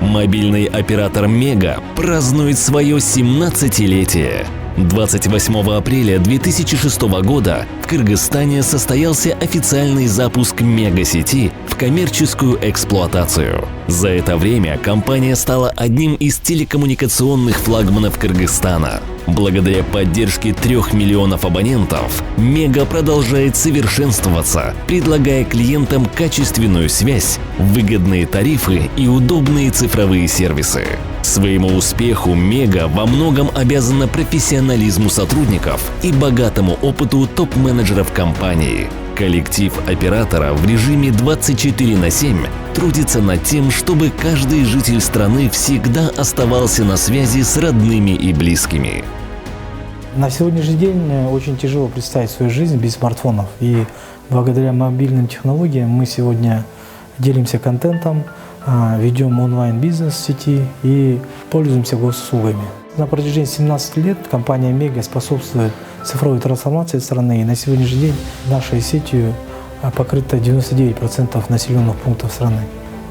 Мобильный оператор Мега празднует свое 17-летие. 28 апреля 2006 года в Кыргызстане состоялся официальный запуск мегасети в коммерческую эксплуатацию. За это время компания стала одним из телекоммуникационных флагманов Кыргызстана. Благодаря поддержке 3 миллионов абонентов, Мега продолжает совершенствоваться, предлагая клиентам качественную связь, выгодные тарифы и удобные цифровые сервисы. Своему успеху Мега во многом обязана профессионализму сотрудников и богатому опыту топ-менеджеров компании. Коллектив оператора в режиме 24/7 трудится над тем, чтобы каждый житель страны всегда оставался на связи с родными и близкими. На сегодняшний день очень тяжело представить свою жизнь без смартфонов. И благодаря мобильным технологиям мы сегодня делимся контентом, ведем онлайн-бизнес в сети и пользуемся госуслугами. На протяжении 17 лет компания Мега способствует цифровой трансформации страны, и на сегодняшний день нашей сетью покрыто 99% населенных пунктов страны.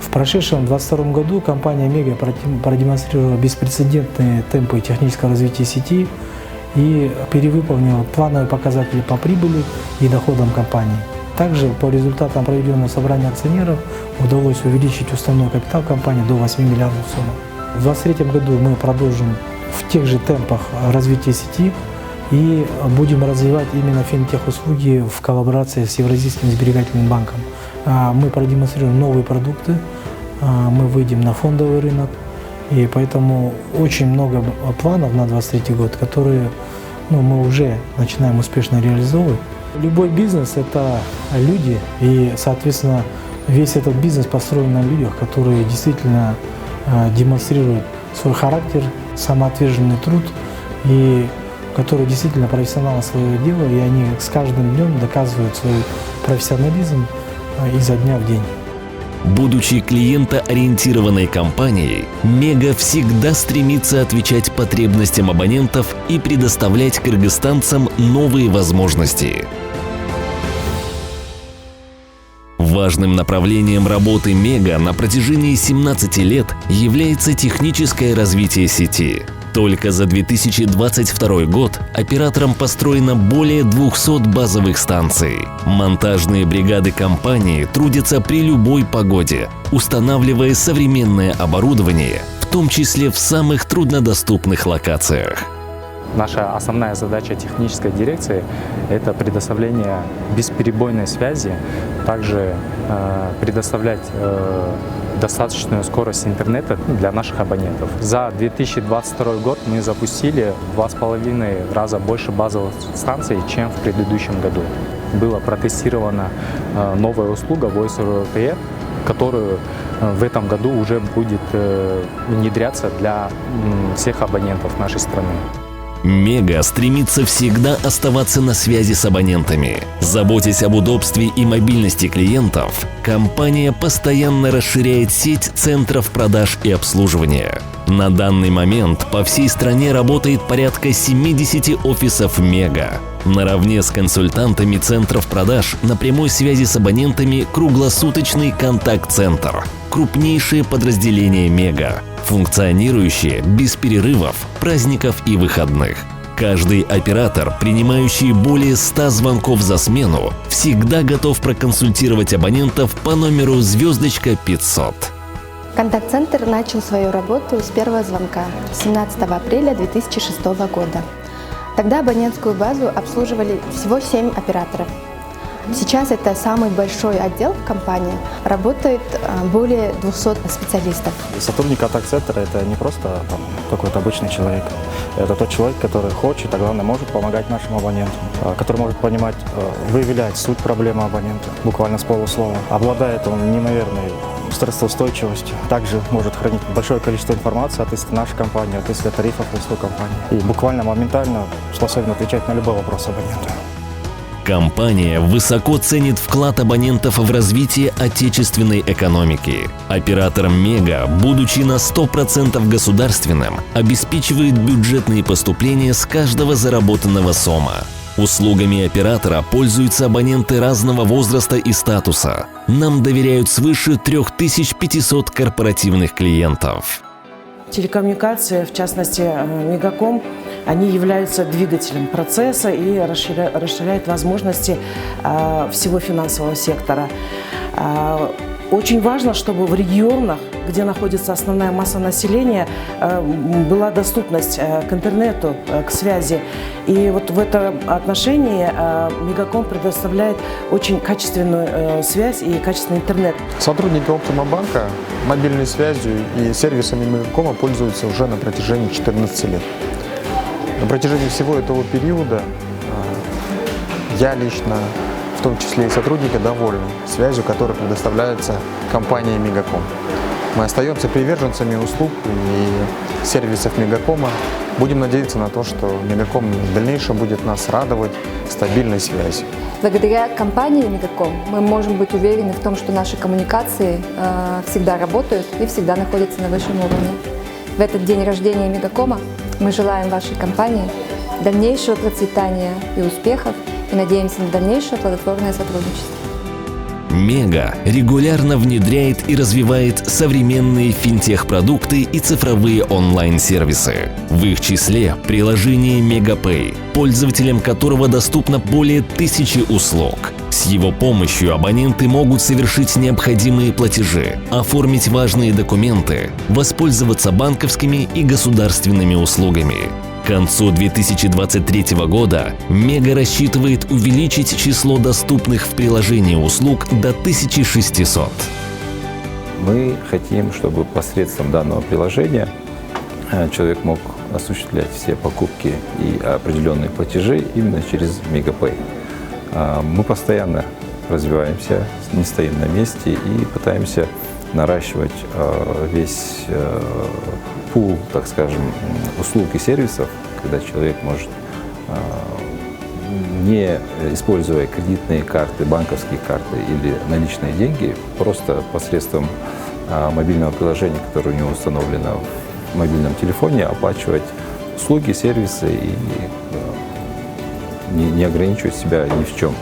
В прошедшем 2022 году компания Мега продемонстрировала беспрецедентные темпы технического развития сети и перевыполнила плановые показатели по прибыли и доходам компании. Также по результатам проведенного собрания акционеров удалось увеличить уставной капитал компании до 8 миллиардов сумм. В 2023 году мы продолжим в тех же темпах развития сети и будем развивать именно финтех-услуги в коллаборации с Евразийским сберегательным банком. Мы продемонстрируем новые продукты, мы выйдем на фондовый рынок, и поэтому очень много планов на 2023 год, которые мы уже начинаем успешно реализовывать. Любой бизнес – это люди, и, соответственно, весь этот бизнес построен на людях, которые действительно демонстрируют свой характер, самоотверженный труд, и которые действительно профессионалы своего дела, и они с каждым днем доказывают свой профессионализм изо дня в день. Будучи клиентоориентированной компанией, Мега всегда стремится отвечать потребностям абонентов и предоставлять кыргызстанцам новые возможности. Важным направлением работы Мега на протяжении 17 лет является техническое развитие сети. Только за 2022 год оператором построено более 200 базовых станций. Монтажные бригады компании трудятся при любой погоде, устанавливая современное оборудование, в том числе в самых труднодоступных локациях. Наша основная задача технической дирекции – это предоставление бесперебойной связи, также предоставлять достаточную скорость интернета для наших абонентов. За 2022 год мы запустили в 2,5 раза больше базовых станций, чем в предыдущем году. Была протестирована новая услуга Voice over LTE, которую в этом году уже будет внедряться для всех абонентов нашей страны. Мега стремится всегда оставаться на связи с абонентами. Заботясь об удобстве и мобильности клиентов, компания постоянно расширяет сеть центров продаж и обслуживания. На данный момент по всей стране работает порядка 70 офисов Мега. Наравне с консультантами центров продаж на прямой связи с абонентами круглосуточный контакт-центр, крупнейшее подразделение Мега, функционирующие без перерывов, праздников и выходных. Каждый оператор, принимающий более 100 звонков за смену, всегда готов проконсультировать абонентов по номеру *500. Контакт-центр начал свою работу с первого звонка 17 апреля 2006 года. Тогда абонентскую базу обслуживали всего 7 операторов. Сейчас это самый большой отдел в компании, работает более 200 специалистов. Сотрудник контакт-центра – это не просто какой-то обычный человек. Это тот человек, который хочет, а главное может помогать нашим абонентам, который может понимать, выявлять суть проблемы абонента буквально с полуслова. Обладает он неимоверной стрессоустойчивостью, также может хранить большое количество информации от нашей компании, от тарифов той компании. И буквально моментально способен отвечать на любой вопрос абонента. Компания высоко ценит вклад абонентов в развитие отечественной экономики. Оператор Мега, будучи на 100% государственным, обеспечивает бюджетные поступления с каждого заработанного сома. Услугами оператора пользуются абоненты разного возраста и статуса. Нам доверяют свыше 3500 корпоративных клиентов. Телекоммуникации, в частности Мегаком, они являются двигателем процесса и расширяют возможности всего финансового сектора. Очень важно, чтобы в регионах, где находится основная масса населения, была доступность к интернету, к связи. И вот в этом отношении Мегаком предоставляет очень качественную связь и качественный интернет. Сотрудники Оптимобанка мобильной связью и сервисами Мегакома пользуются уже на протяжении 14 лет. На протяжении всего этого периода я лично, в том числе и сотрудники, довольны связью, которая предоставляется компанией Мегаком. Мы остаемся приверженцами услуг и сервисов Мегакома. Будем надеяться на то, что Мегаком в дальнейшем будет нас радовать стабильной связью. Благодаря компании Мегаком мы можем быть уверены в том, что наши коммуникации всегда работают и всегда находятся на высшем уровне. В этот день рождения Мегакома мы желаем вашей компании дальнейшего процветания и успехов и надеемся на дальнейшее плодотворное сотрудничество. Мега регулярно внедряет и развивает современные финтех-продукты и цифровые онлайн-сервисы. В их числе приложение Мегапэй, пользователям которого доступно более 1000 услуг. С его помощью абоненты могут совершить необходимые платежи, оформить важные документы, воспользоваться банковскими и государственными услугами. К концу 2023 года Мега рассчитывает увеличить число доступных в приложении услуг до 1600. Мы хотим, чтобы посредством данного приложения человек мог осуществлять все покупки и определенные платежи именно через Мегапэй. Мы постоянно развиваемся, не стоим на месте и пытаемся наращивать весь пул, так скажем, услуг и сервисов, когда человек может, не используя кредитные карты, банковские карты или наличные деньги, просто посредством мобильного приложения, которое у него установлено в мобильном телефоне, оплачивать услуги, сервисы и не ограничивать себя ни в чем.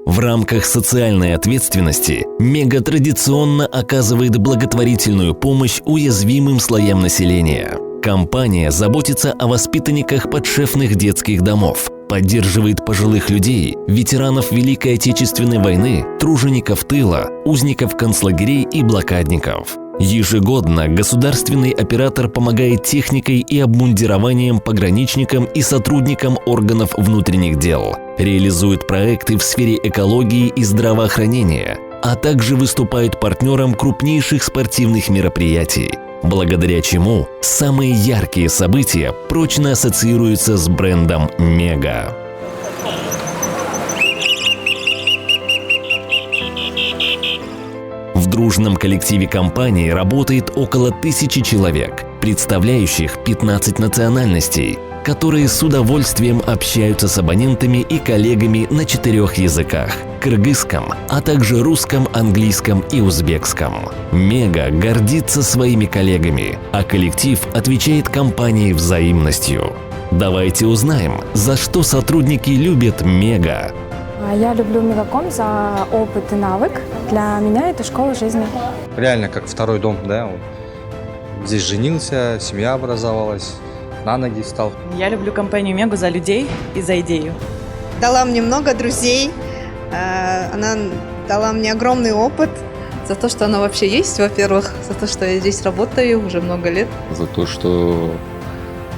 В рамках социальной ответственности Мега традиционно оказывает благотворительную помощь уязвимым слоям населения. Компания заботится о воспитанниках подшефных детских домов, поддерживает пожилых людей, ветеранов Великой Отечественной войны, тружеников тыла, узников концлагерей и блокадников. Ежегодно государственный оператор помогает техникой и обмундированием пограничникам и сотрудникам органов внутренних дел, реализует проекты в сфере экологии и здравоохранения, а также выступает партнером крупнейших спортивных мероприятий, благодаря чему самые яркие события прочно ассоциируются с брендом Мега. В дружном коллективе компании работает около 1000 человек, представляющих 15 национальностей, которые с удовольствием общаются с абонентами и коллегами на 4 языках – кыргызском, а также русском, английском и узбекском. Мега гордится своими коллегами, а коллектив отвечает компании взаимностью. Давайте узнаем, за что сотрудники любят Мега. Я люблю Мегаком за опыт и навык. Для меня это школа жизни. Реально как второй дом, да. Здесь женился, семья образовалась, на ноги встал. Я люблю компанию Мегу за людей и за идею. Дала мне много друзей, она дала мне огромный опыт. За то, что она вообще есть, во-первых, за то, что я здесь работаю уже много лет. За то, что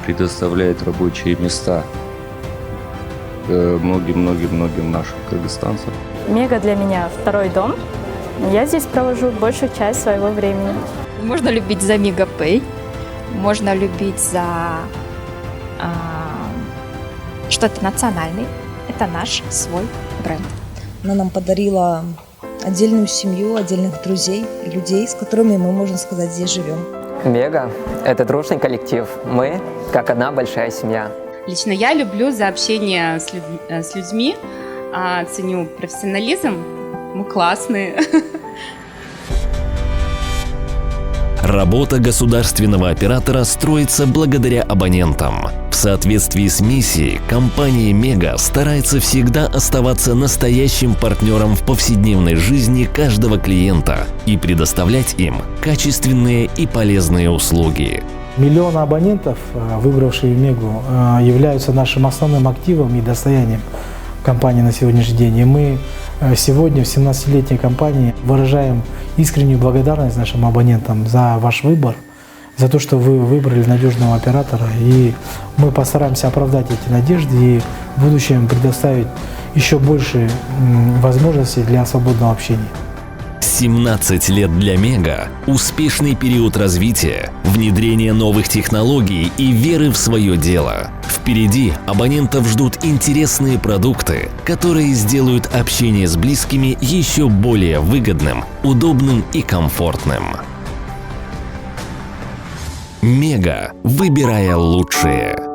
предоставляет рабочие места многим нашим кыргызстанцам. Мега для меня второй дом. Я здесь провожу большую часть своего времени. Можно любить за Мегапэй, можно любить за что-то национальное. Это наш свой бренд. Она нам подарила отдельную семью, отдельных друзей и людей, с которыми мы, можно сказать, здесь живем. Мега – это дружный коллектив. Мы как одна большая семья. Лично я люблю за общение с людьми, ценю профессионализм, мы классные. Работа государственного оператора строится благодаря абонентам. В соответствии с миссией, компания Мега старается всегда оставаться настоящим партнером в повседневной жизни каждого клиента и предоставлять им качественные и полезные услуги. Миллионы абонентов, выбравшие Мегу, являются нашим основным активом и достоянием компании на сегодняшний день. И мы сегодня в 17-летней компании выражаем искреннюю благодарность нашим абонентам за ваш выбор, за то, что вы выбрали надежного оператора. И мы постараемся оправдать эти надежды и в будущем предоставить еще больше возможностей для свободного общения. 17 лет для Мега – успешный период развития, внедрения новых технологий и веры в свое дело. Впереди абонентов ждут интересные продукты, которые сделают общение с близкими еще более выгодным, удобным и комфортным. Мега, выбирая лучшее.